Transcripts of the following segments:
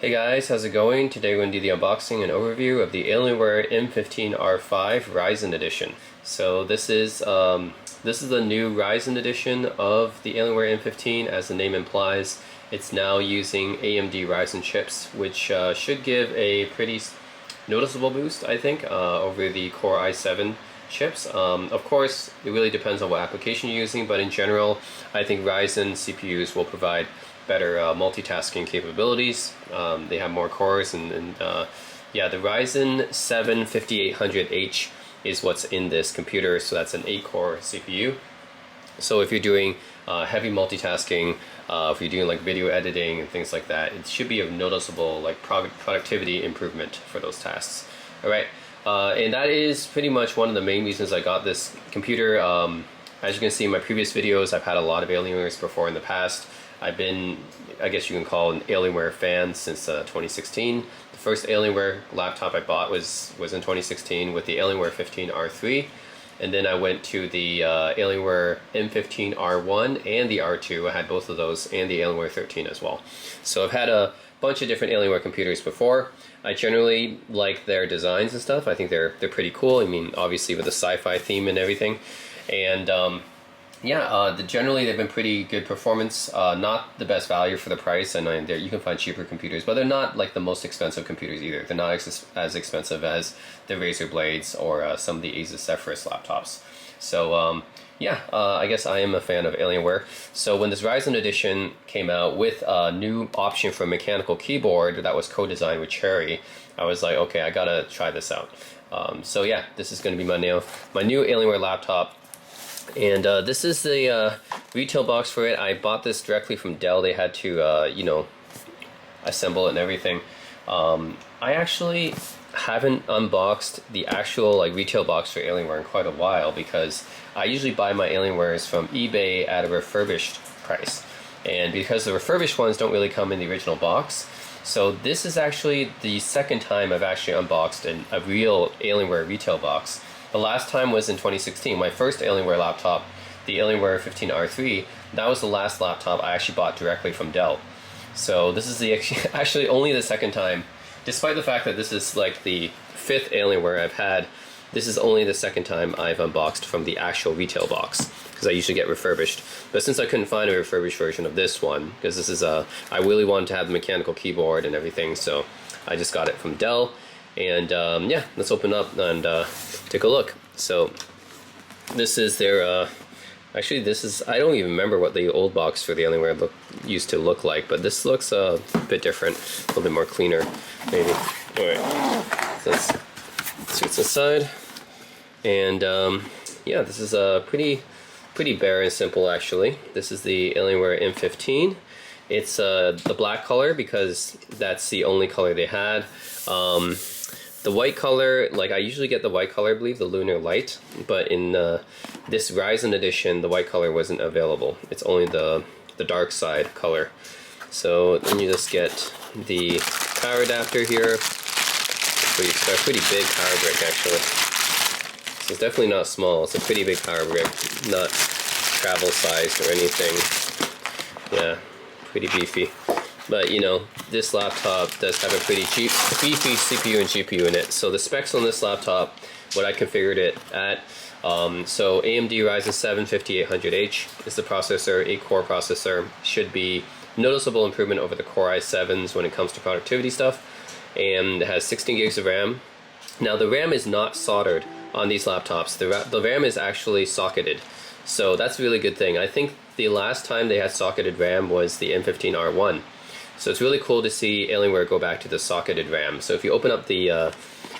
Hey guys, how's it going? Today we're going to do the unboxing and overview of the Alienware M15 R5 Ryzen edition. So this is the new Ryzen edition of the Alienware M15. As the name implies, it's now using AMD Ryzen chips, which should give a pretty noticeable boost, I think, over the Core i7 chips. Of course, it really depends on what application you're using, but in general, I think Ryzen CPUs will provide better multitasking capabilities. They have more cores, and yeah, the Ryzen 7 5800H is what's in this computer, so that's an 8-core CPU. So if you're doing heavy multitasking, if you're doing like video editing and things like that, it should be a noticeable like productivity improvement for those tasks. All right, and that is pretty much one of the main reasons I got this computer. As you can see in my previous videos, I've had a lot of Alienwares before in the past. I've been, I guess you can call an Alienware fan since 2016. The first Alienware laptop I bought was in 2016 with the Alienware 15 R3. And then I went to the Alienware M15 R1 and the R2. I had both of those, and the Alienware 13 as well. So I've had a bunch of different Alienware computers before. I generally like their designs and stuff. I think they're pretty cool. I mean, obviously with the sci-fi theme and everything. And yeah, generally they've been pretty good performance. Not the best value for the price, and you can find cheaper computers, but they're not like the most expensive computers either. They're not as expensive as the Razer Blades or some of the Asus Zephyrus laptops. So yeah, I guess I am a fan of Alienware. So when this Ryzen edition came out with a new option for a mechanical keyboard that was co-designed with Cherry, I was like, okay, I gotta try this out. So yeah, this is going to be my new Alienware laptop. And this is the retail box for it. I bought this directly from Dell. They had to, you know, assemble it and everything. I actually haven't unboxed the actual like retail box for Alienware in quite a while, because I usually buy my Alienwares from eBay at a refurbished price. And because the refurbished ones don't really come in the original box, so this is actually the second time I've actually unboxed a real Alienware retail box. The last time was in 2016. My first Alienware laptop, the Alienware 15 R3, that was the last laptop I actually bought directly from Dell. So this is the actually only the second time, despite the fact that this is like the 5th Alienware I've had, this is only the second time I've unboxed from the actual retail box, because I usually get refurbished. But since I couldn't find a refurbished version of this one, because this is I really wanted to have the mechanical keyboard and everything, so I just got it from Dell. And yeah, let's open up and take a look. So this is their actually this is, I don't even remember what the old box for the Alienware used to look like, but this looks a bit different, a little bit more cleaner maybe. Alright, so let's see what's inside. And yeah, this is pretty bare and simple actually. This is the Alienware M15. It's the black color because that's the only color they had. The white color, like I usually get the white color, I believe, the Lunar Light, but in this Ryzen edition, the white color wasn't available. It's only the dark side color. So then you just get the power adapter here. It's a pretty big power brick actually. So it's definitely not small. It's a pretty big power brick, not travel sized or anything. Yeah, pretty beefy. But you know, this laptop does have a pretty beefy CPU and GPU in it. So the specs on this laptop, what I configured it at, so AMD Ryzen 7 5800H is the processor, 8-core processor, should be noticeable improvement over the Core i7s when it comes to productivity stuff, and it has 16 gigs of RAM. Now the RAM is not soldered on these laptops. The RAM is actually socketed, so that's a really good thing. I think the last time they had socketed RAM was the M15 R1. So it's really cool to see Alienware go back to the socketed RAM. So if you open up the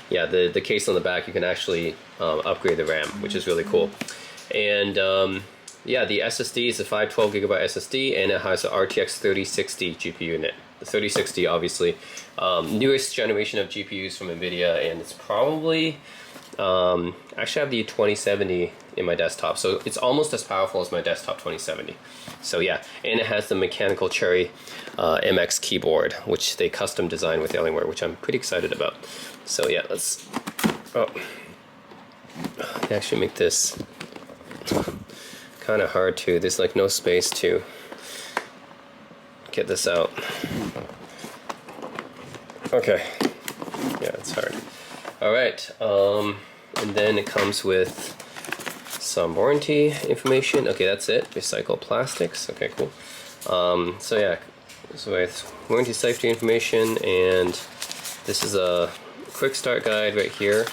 case on the back, you can actually upgrade the RAM, which is really cool. And yeah, the SSD is a 512GB SSD, and it has an RTX 3060 GPU in it. The 3060, obviously, newest generation of GPUs from NVIDIA, and it's probably actually I have the 2070 in my desktop, so it's almost as powerful as my desktop 2070. So yeah, and it has the mechanical CherryMX keyboard, which they custom designed with Alienware, which I'm pretty excited about. So yeah, let's actually make this kind of hard to. There's like no space to get this out. Okay, yeah, it's hard. Alright, and then it comes with some warranty information. Okay, that's it. Recycled plastics. Okay, cool. So yeah, so it's warranty safety information, and this is a quick start guide right here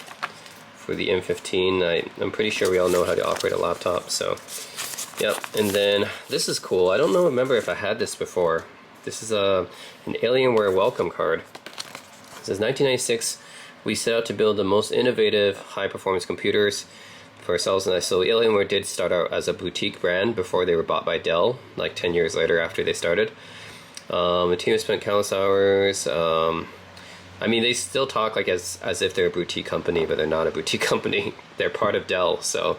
for the M15. I'm pretty sure we all know how to operate a laptop, so yep. And then this is cool. I don't remember if I had this before. This is an Alienware welcome card. It says 1996, we set out to build the most innovative high-performance computers for ourselves, and so Alienware did start out as a boutique brand before they were bought by Dell, like 10 years later after they started. The team has spent countless hours. I mean, they still talk like as if they're a boutique company, but they're not a boutique company. They're part of Dell, so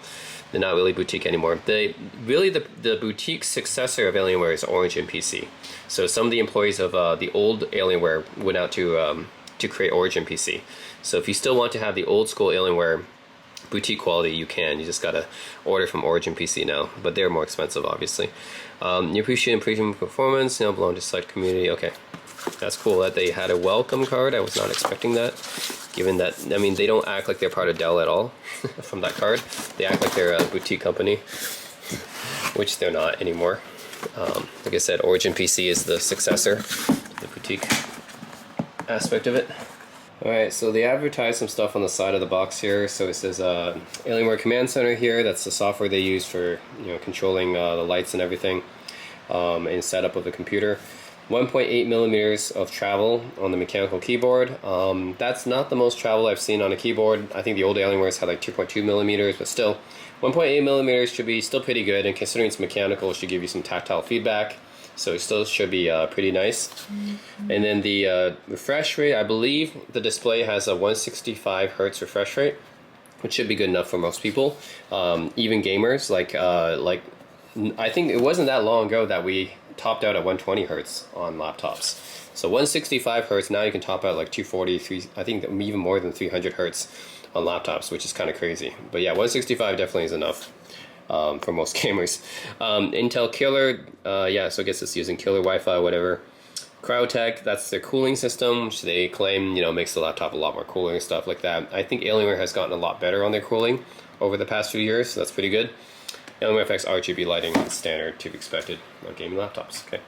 they're not really boutique anymore. They really the boutique successor of Alienware is Origin PC. So some of the employees of the old Alienware went out to create Origin PC. So if you still want to have the old school Alienware boutique quality, you can. You just gotta order from Origin PC now, but they're more expensive, obviously. You appreciate premium performance. Now belong to select community. Okay, that's cool that they had a welcome card. I was not expecting that, given that, I mean, they don't act like they're part of Dell at all from that card. They act like they're a boutique company, which they're not anymore. Like I said, Origin PC is the successor, the boutique aspect of it. Alright, so they advertise some stuff on the side of the box here. So it says Alienware Command Center here. That's the software they use for controlling the lights and everything, and setup of the computer. 1.8 millimeters of travel on the mechanical keyboard. That's not the most travel I've seen on a keyboard. I think the old Alienwares had like 2.2 millimeters, but still, 1.8 millimeters should be still pretty good, and considering it's mechanical, it should give you some tactile feedback. So it still should be pretty nice. And then the refresh rate, I believe the display has a 165 Hertz refresh rate, which should be good enough for most people, even gamers. Like I think it wasn't that long ago that we topped out at 120 Hertz on laptops. So 165 Hertz, now you can top out like 240, I think even more than 300 Hertz on laptops, which is kind of crazy. But yeah, 165 definitely is enough. For most gamers. Intel Killer, yeah, so I guess it's using Killer Wi-Fi, whatever. Cryotech, that's their cooling system, which they claim, makes the laptop a lot more cooler and stuff like that. I think Alienware has gotten a lot better on their cooling over the past few years, so that's pretty good. Alienware FX RGB lighting is standard to be expected on gaming laptops. Okay.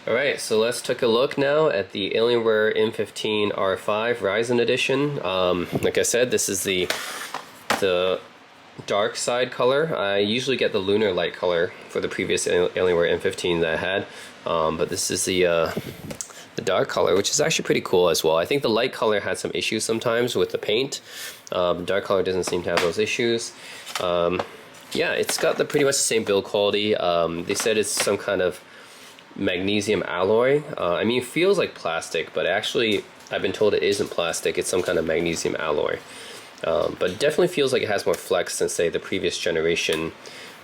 Alright, so let's take a look now at the Alienware M15 R5 Ryzen edition. Like I said, this is the dark side color. I usually get the lunar light color for the previous Alienware M15 that I had, but this is the dark color, which is actually pretty cool as well. I think the light color had some issues sometimes with the paint. The dark color doesn't seem to have those issues. Yeah, it's got pretty much the same build quality. They said it's some kind of magnesium alloy. I mean, it feels like plastic, but actually I've been told it isn't plastic. It's some kind of magnesium alloy. But it definitely feels like it has more flex than, say, the previous generation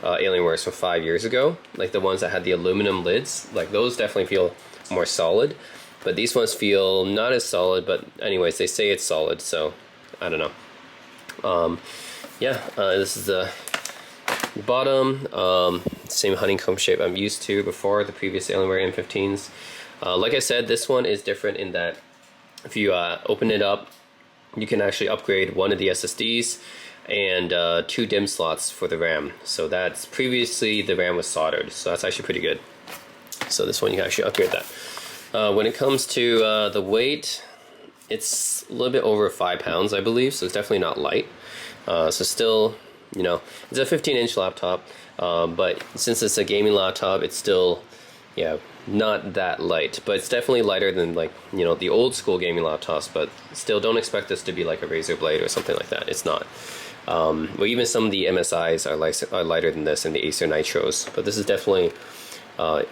Alienwares from 5 years ago. Like the ones that had the aluminum lids, like those definitely feel more solid. But these ones feel not as solid, but anyways, they say it's solid, so I don't know. Yeah, this is the bottom, same honeycomb shape I'm used to before the previous Alienware M15s. Like I said, this one is different in that if you open it up, you can actually upgrade one of the SSDs and 2 DIMM slots for the RAM. So that's previously the RAM was soldered, so that's actually pretty good. So this one you can actually upgrade that. When it comes to the weight, it's a little bit over 5 pounds, I believe, so it's definitely not light. So still, it's a 15-inch laptop, but since it's a gaming laptop, it's still, yeah, not that light, but it's definitely lighter than the old school gaming laptops, but still don't expect this to be like a Razer Blade or something like that. It's not. Well, even some of the MSIs are lighter than this, and the Acer Nitros, but this is definitely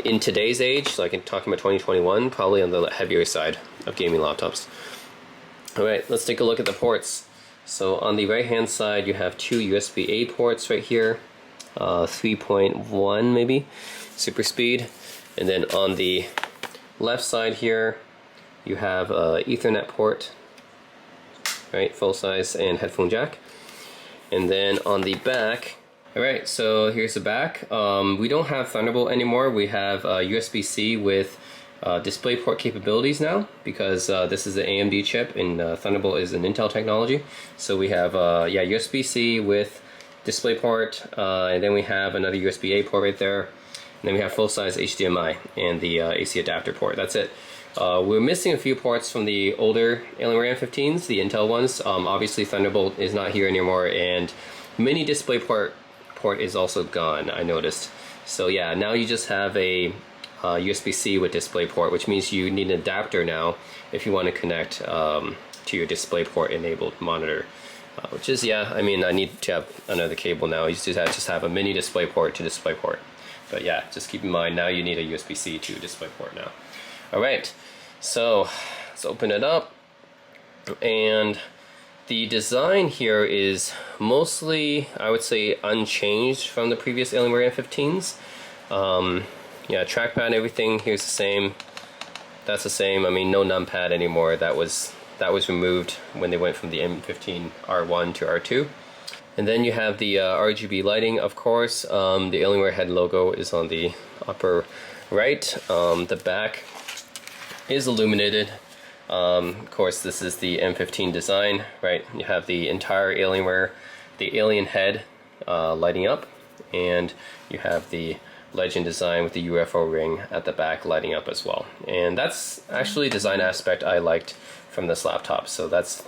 in today's age, like in talking about 2021, probably on the heavier side of gaming laptops. Alright, let's take a look at the ports. So on the right hand side you have 2 USB-A ports right here, 3.1 maybe, super speed. And then on the left side here, you have a Ethernet port, right, full size, and headphone jack. And then on the back, alright, so here's the back. We don't have Thunderbolt anymore. We have USB-C with DisplayPort capabilities now, because this is an AMD chip and Thunderbolt is an Intel technology. So we have USB-C with DisplayPort, and then we have another USB-A port right there, and then we have full-size HDMI and the AC adapter port. That's it. We're missing a few ports from the older Alienware M15s, the Intel ones. Obviously Thunderbolt is not here anymore, and mini DisplayPort port is also gone, I noticed. So yeah, now you just have a USB-C with DisplayPort, which means you need an adapter now if you want to connect to your DisplayPort enabled monitor. Which is, yeah, I mean, I need to have another cable now. You just have a mini DisplayPort to DisplayPort. But yeah, just keep in mind, now you need a USB-C to DisplayPort now. Alright, so let's open it up. And the design here is mostly, I would say, unchanged from the previous Alienware M15s. Yeah, trackpad and everything here's the same. That's the same. I mean, no numpad anymore. That was removed when they went from the M15 R1 to R2. And then you have the RGB lighting, of course. The Alienware head logo is on the upper right. The back is illuminated. Of course, this is the M15 design, right? You have the entire Alienware, the alien head lighting up, and you have the Legend design with the UFO ring at the back lighting up as well. And that's actually a design aspect I liked from this laptop, so that's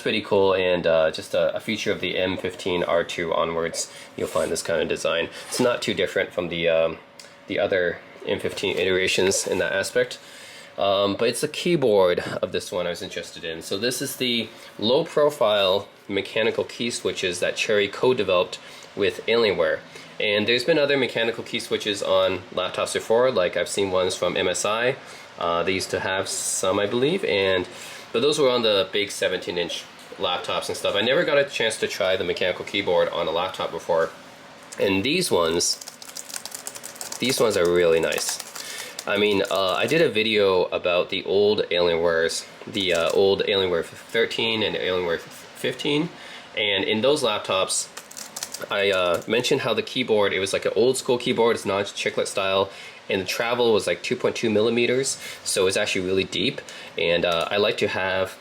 pretty cool, and just a feature of the M15 R2 onwards, you'll find this kind of design. It's not too different from the other M15 iterations in that aspect. But it's the keyboard of this one I was interested in. So this is the low profile mechanical key switches that Cherry co-developed with Alienware. And there's been other mechanical key switches on laptops before, like I've seen ones from MSI. They used to have some, I believe, but those were on the big 17-inch laptops and stuff. I never got a chance to try the mechanical keyboard on a laptop before. And these ones are really nice. I mean, I did a video about the old Alienwares, the old Alienware 13 and Alienware 15, and in those laptops, I mentioned how the keyboard, it was like an old school keyboard, it's not chiclet style, and the travel was like 2.2 millimeters, so it's actually really deep, and I like to have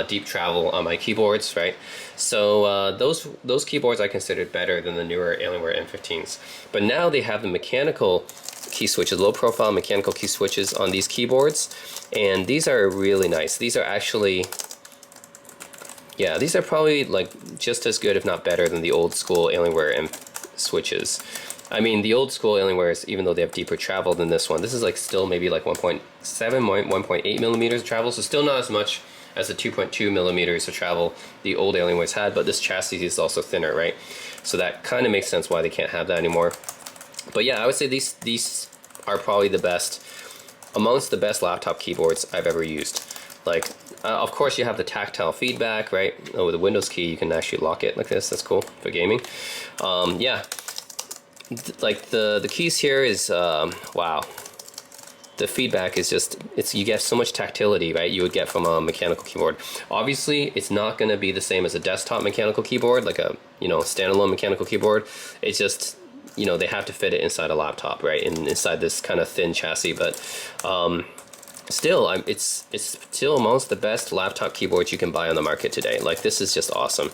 deep travel on my keyboards, right? So those keyboards I considered better than the newer Alienware M15s. But now they have the mechanical key switches, low profile mechanical key switches on these keyboards, and these are really nice. These are actually, yeah, these are probably like just as good, if not better, than the old school Alienware M switches. I mean, the old school Alienwares, even though they have deeper travel than this one, this is like still maybe like 1.7, 1.8 millimeters of travel, so still not as much as the 2.2 millimeters of travel the old Alienwares had, but this chassis is also thinner, right? So that kind of makes sense why they can't have that anymore. But yeah, I would say these are probably the best, amongst the best laptop keyboards I've ever used. Like, of course you have the tactile feedback, right? Oh, with the Windows key you can actually lock it like this. That's cool for gaming. Yeah, like the keys here is wow. The feedback is just, you get so much tactility, right? You would get from a mechanical keyboard. Obviously, it's not going to be the same as a desktop mechanical keyboard, like a standalone mechanical keyboard. It's just, they have to fit it inside a laptop, right? And inside this kind of thin chassis, but still, it's still amongst the best laptop keyboards you can buy on the market today. Like, this is just awesome.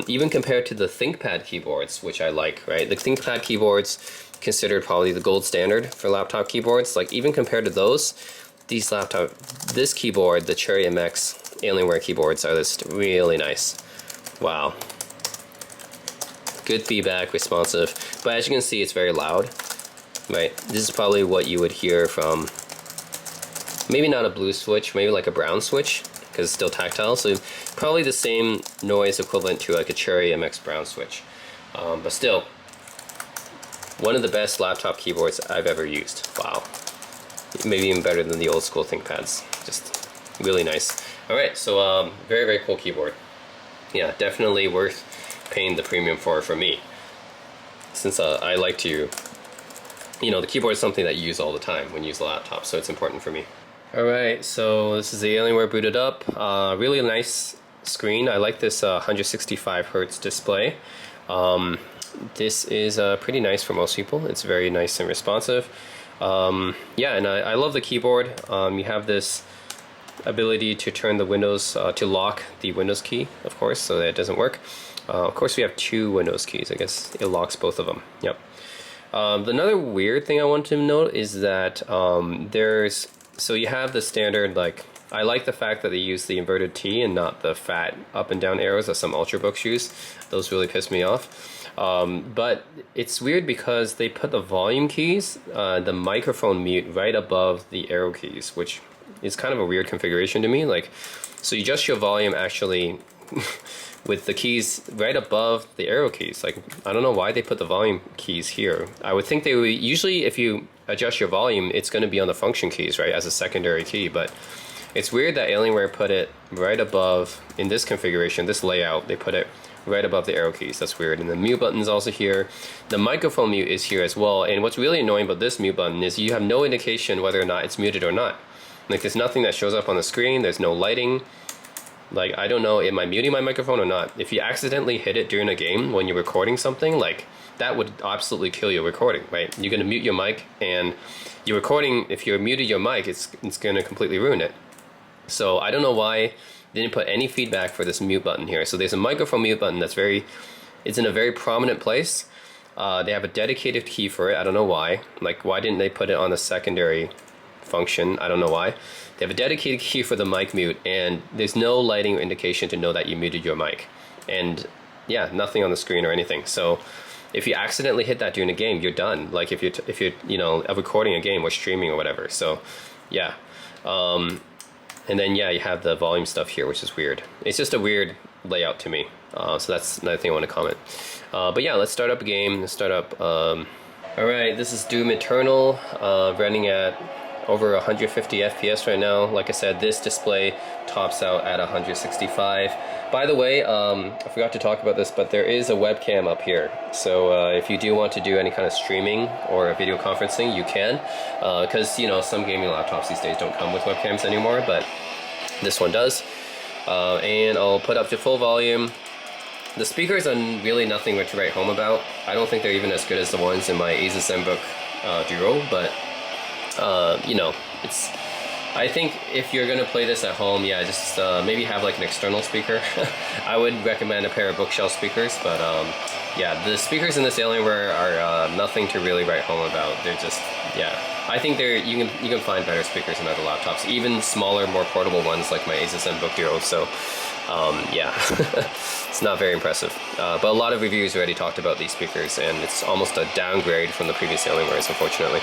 Even compared to the ThinkPad keyboards, which I like, right? The ThinkPad keyboards, considered probably the gold standard for laptop keyboards. Like, even compared to those, this keyboard, the CherryMX Alienware keyboards, are just really nice. Wow. Good feedback, responsive. But as you can see, it's very loud, right? This is probably what you would hear from, maybe not a blue switch, maybe like a brown switch, because it's still tactile, so probably the same noise equivalent to like a CherryMX brown switch. But still, one of the best laptop keyboards I've ever used. Wow. Maybe even better than the old school ThinkPads. Just really nice. Alright, so very, very cool keyboard. Yeah, definitely worth paying the premium for me. Since I like to, the keyboard is something that you use all the time when you use a laptop, so it's important for me. Alright, so this is the Alienware booted up. Really nice screen. I like this 165 Hz display. This is pretty nice for most people. It's very nice and responsive. Yeah, and I love the keyboard. You have this ability to turn the Windows, to lock the Windows key, of course, so that it doesn't work. Of course, we have two Windows keys. I guess it locks both of them. Yep. Another weird thing I want to note is that so you have the standard, like, I like the fact that they use the inverted T and not the fat up and down arrows that some Ultrabooks use. Those really piss me off. But it's weird because they put the volume keys, the microphone mute, right above the arrow keys, which is kind of a weird configuration to me. Like, so you adjust your volume actually with the keys right above the arrow keys. Like, I don't know why they put the volume keys here. I would think they would, usually if you adjust your volume, it's going to be on the function keys, right, as a secondary key. But it's weird that Alienware put it right above, in this configuration, this layout, they put it right above the arrow keys. That's weird. And the mute button is also here. The microphone mute is here as well. And what's really annoying about this mute button is you have no indication whether or not it's muted or not. Like, there's nothing that shows up on the screen. There's no lighting. Like, I don't know, am I muting my microphone or not? If you accidentally hit it during a game when you're recording something, like, that would absolutely kill your recording, right? You're gonna mute your mic, and your recording, if you're muted your mic, it's gonna completely ruin it. So I don't know why they didn't put any feedback for this mute button here. So there's a microphone mute button that's it's in a very prominent place. They have a dedicated key for it. I don't know why. Like, why didn't they put it on the secondary function? I don't know why. They have a dedicated key for the mic mute, and there's no lighting or indication to know that you muted your mic. And yeah, nothing on the screen or anything. So if you accidentally hit that during a game, you're done. Like, if you're you know, recording a game or streaming or whatever. So yeah. And then yeah, you have the volume stuff here, which is weird. It's just a weird layout to me. So that's another thing I want to comment. But yeah, let's start up a game. Let's start up. Alright, this is Doom Eternal, running at over 150 FPS right now. Like I said, this display tops out at 165. By the way, I forgot to talk about this, but there is a webcam up here. So if you do want to do any kind of streaming or video conferencing, you can. Because, you know, some gaming laptops these days don't come with webcams anymore, but this one does. And I'll put up to full volume. The speakers are really nothing to write home about. I don't think they're even as good as the ones in my Asus ZenBook Duo, but you know, I think if you're gonna play this at home, yeah, just maybe have like an external speaker. I would recommend a pair of bookshelf speakers, but yeah, the speakers in this Alienware are nothing to really write home about. They're just, yeah, I think you can find better speakers in other laptops, even smaller, more portable ones like my Asus ZenBook Duo. So yeah, it's not very impressive. But a lot of reviews already talked about these speakers, and it's almost a downgrade from the previous Alienwares, unfortunately.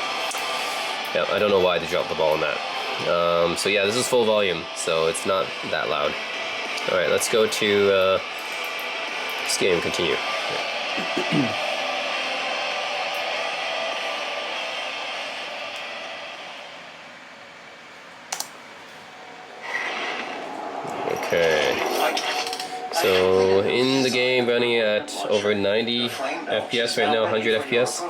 Yeah, I don't know why they dropped the ball on that. So yeah, this is full volume, so it's not that loud. Alright, let's go to this game, continue. Okay. So in the game, running at over 90 FPS right now, 100 FPS.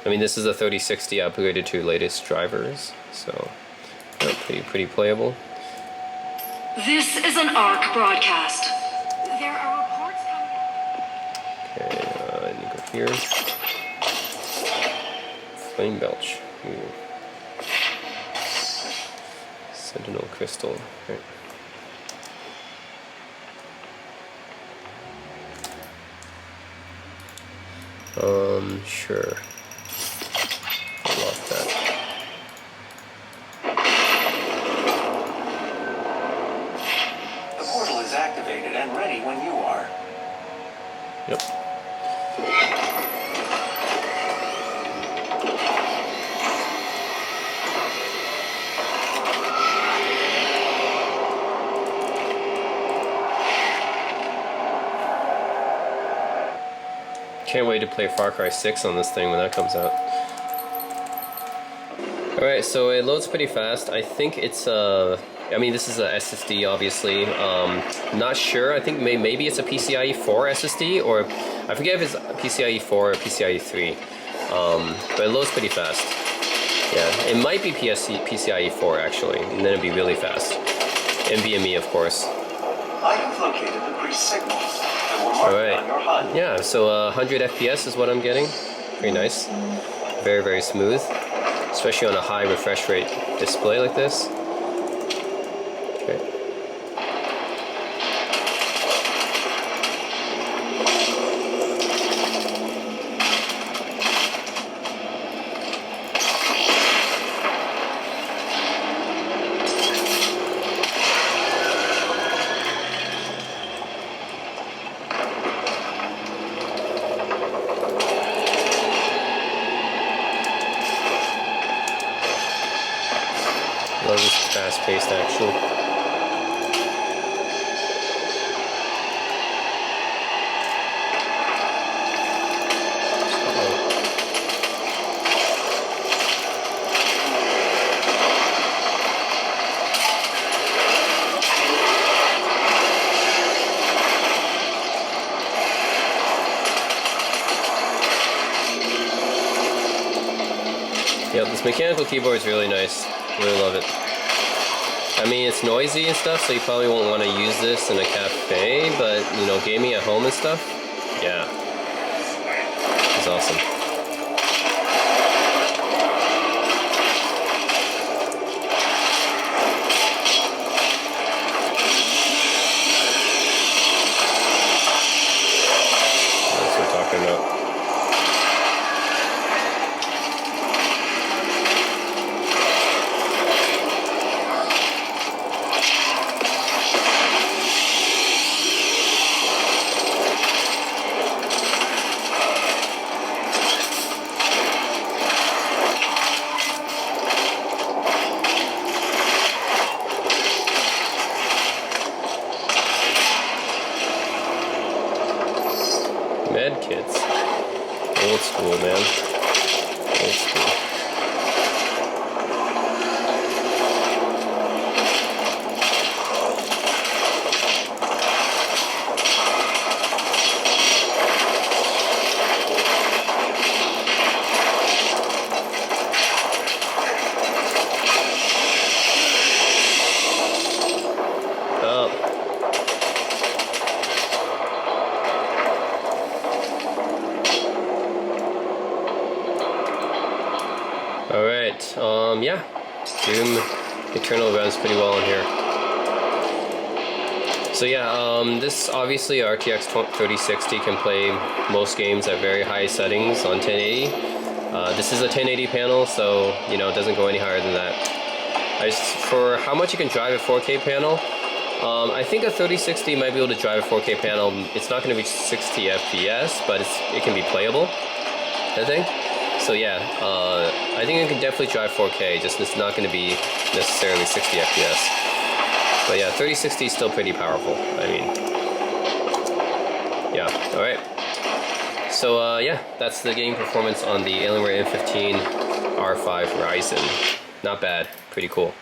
I mean, this is a 3060 upgraded to latest drivers, so pretty playable. This is an ARC broadcast. There are reports coming. Okay, I need to go here. Flame Belch. Ooh. Sentinel Crystal. Right. Sure. I love that. The portal is activated and ready when you are. Yep. Can't wait to play Far Cry 6 on this thing when that comes out. Alright, so it loads pretty fast. I think it's I mean, this is a SSD, obviously. Not sure. I think maybe it's a PCIe 4 SSD, or I forget if it's PCIe 4 or PCIe 3. But it loads pretty fast. Yeah, it might be PCIe 4 actually, and then it'd be really fast. NVMe, of course. I have located the pre-signals. Alright, yeah, so 100 FPS is what I'm getting. Pretty nice. Very, very smooth. especially on a high refresh rate display like this. Okay. Love this fast-paced action. Yep, this mechanical keyboard is really nice. Really love it. I mean, it's noisy and stuff, so you probably won't want to use this in a cafe, but, you know, gaming at home and stuff, yeah, it's awesome. That's what we're talking about. Med kits. Old school, man. Old school. Oh. Alright, yeah, Doom Eternal runs pretty well in here. So yeah, this obviously RTX 3060 can play most games at very high settings on 1080. This is a 1080 panel, so, you know, it doesn't go any higher than that. For how much you can drive a 4K panel, I think a 3060 might be able to drive a 4K panel. It's not going to reach 60 FPS, but it can be playable, I think. So yeah, I think it can definitely drive 4K, just it's not going to be necessarily 60 FPS. But yeah, 3060 is still pretty powerful. I mean, yeah, alright. So yeah, that's the game performance on the Alienware M15 R5 Ryzen. Not bad, pretty cool.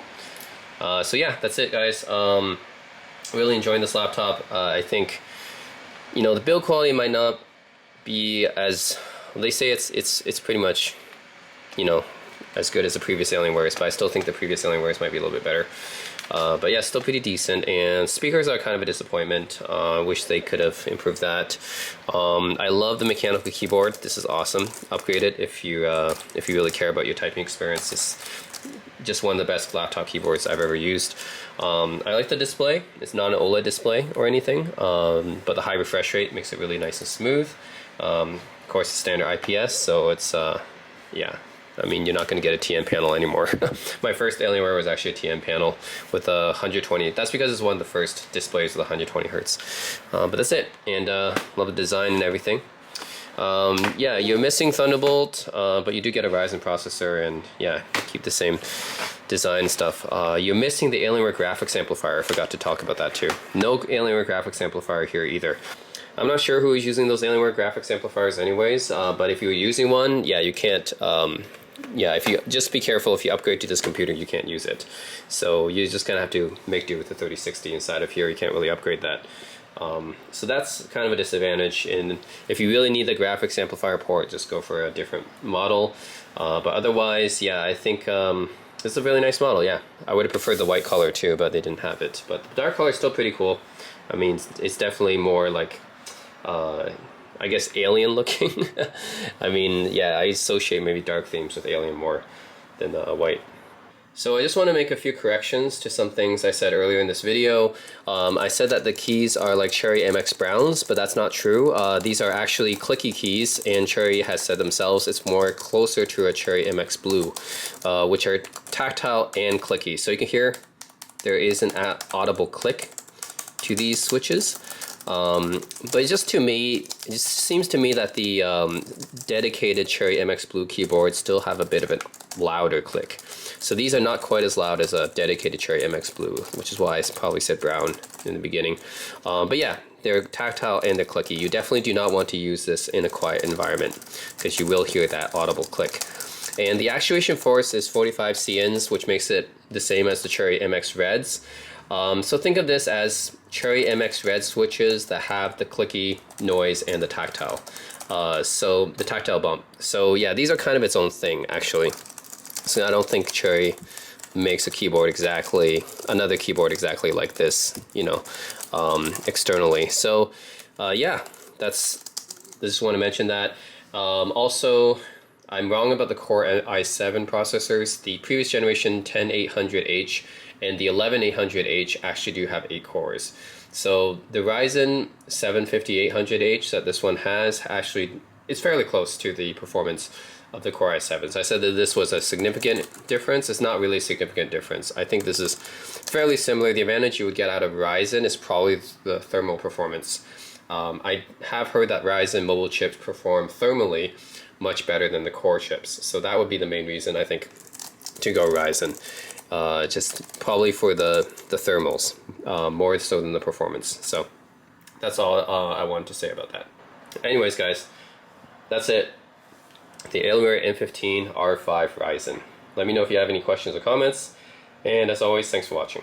So yeah, that's it, guys. Really enjoying this laptop. I think, you know, the build quality might not be as... They say it's pretty much, you know, as good as the previous Alienwares, but I still think the previous Alienwares might be a little bit better. But yeah, still pretty decent. And speakers are kind of a disappointment. Wish they could have improved that. I love the mechanical keyboard. This is awesome. Upgrade it if you really care about your typing experience. It's just one of the best laptop keyboards I've ever used. I like the display. It's not an OLED display or anything, but the high refresh rate makes it really nice and smooth. Of course, it's standard IPS, so it's, yeah, I mean, you're not going to get a TN panel anymore. My first Alienware was actually a TN panel with a 120. That's because it's one of the first displays with 120 hertz. But that's it, and love the design and everything. Yeah, you're missing Thunderbolt, but you do get a Ryzen processor, and yeah, keep the same design stuff. You're missing the Alienware graphics amplifier. I forgot to talk about that too. No Alienware graphics amplifier here either. I'm not sure who is using those Alienware graphics amplifiers anyways, but if you were using one, yeah, you can't, yeah, if you just be careful, if you upgrade to this computer, you can't use it. So you just kind of have to make do with the 3060 inside of here. You can't really upgrade that. So that's kind of a disadvantage, and if you really need the graphics amplifier port, just go for a different model. But otherwise, yeah, I think this is a really nice model. Yeah, I would have preferred the white color too, but they didn't have it. But the dark color is still pretty cool. I mean, it's definitely more like, I guess, alien looking. I mean, yeah, I associate maybe dark themes with alien more. than white. So I just want to make a few corrections to some things I said earlier in this video. I said that the keys are like CherryMX browns, but that's not true. These are actually clicky keys, and Cherry has said themselves it's more closer to a CherryMX blue, which are tactile and clicky. So you can hear there is an audible click to these switches. But just to me, it just seems to me that the dedicated CherryMX blue keyboards still have a bit of a louder click. So these are not quite as loud as a dedicated CherryMX blue, which is why I probably said brown in the beginning. But yeah, they're tactile and they're clicky. You definitely do not want to use this in a quiet environment because you will hear that audible click. And the actuation force is 45 CNs, which makes it the same as the CherryMX Reds. So think of this as CherryMX Red switches that have the clicky noise and the tactile. So the tactile bump. So yeah, these are kind of its own thing actually. So I don't think Cherry makes a keyboard exactly, another keyboard exactly like this, you know, externally. So yeah, just want to mention that. Also, I'm wrong about the Core i7 processors. The previous generation 10800H and the 11800H actually do have 8 cores. So the Ryzen 7 5800H that this one has actually is fairly close to the performance of the Core i7s. I said that this was a significant difference. It's not really a significant difference. I think this is fairly similar. The advantage you would get out of Ryzen is probably the thermal performance. I have heard that Ryzen mobile chips perform thermally much better than the Core chips. So that would be the main reason I think to go Ryzen. Just probably for the thermals, more so than the performance. So that's all I wanted to say about that. Anyways guys, that's it. The Alienware m15 R5 Ryzen. Let me know if you have any questions or comments, and as always, thanks for watching.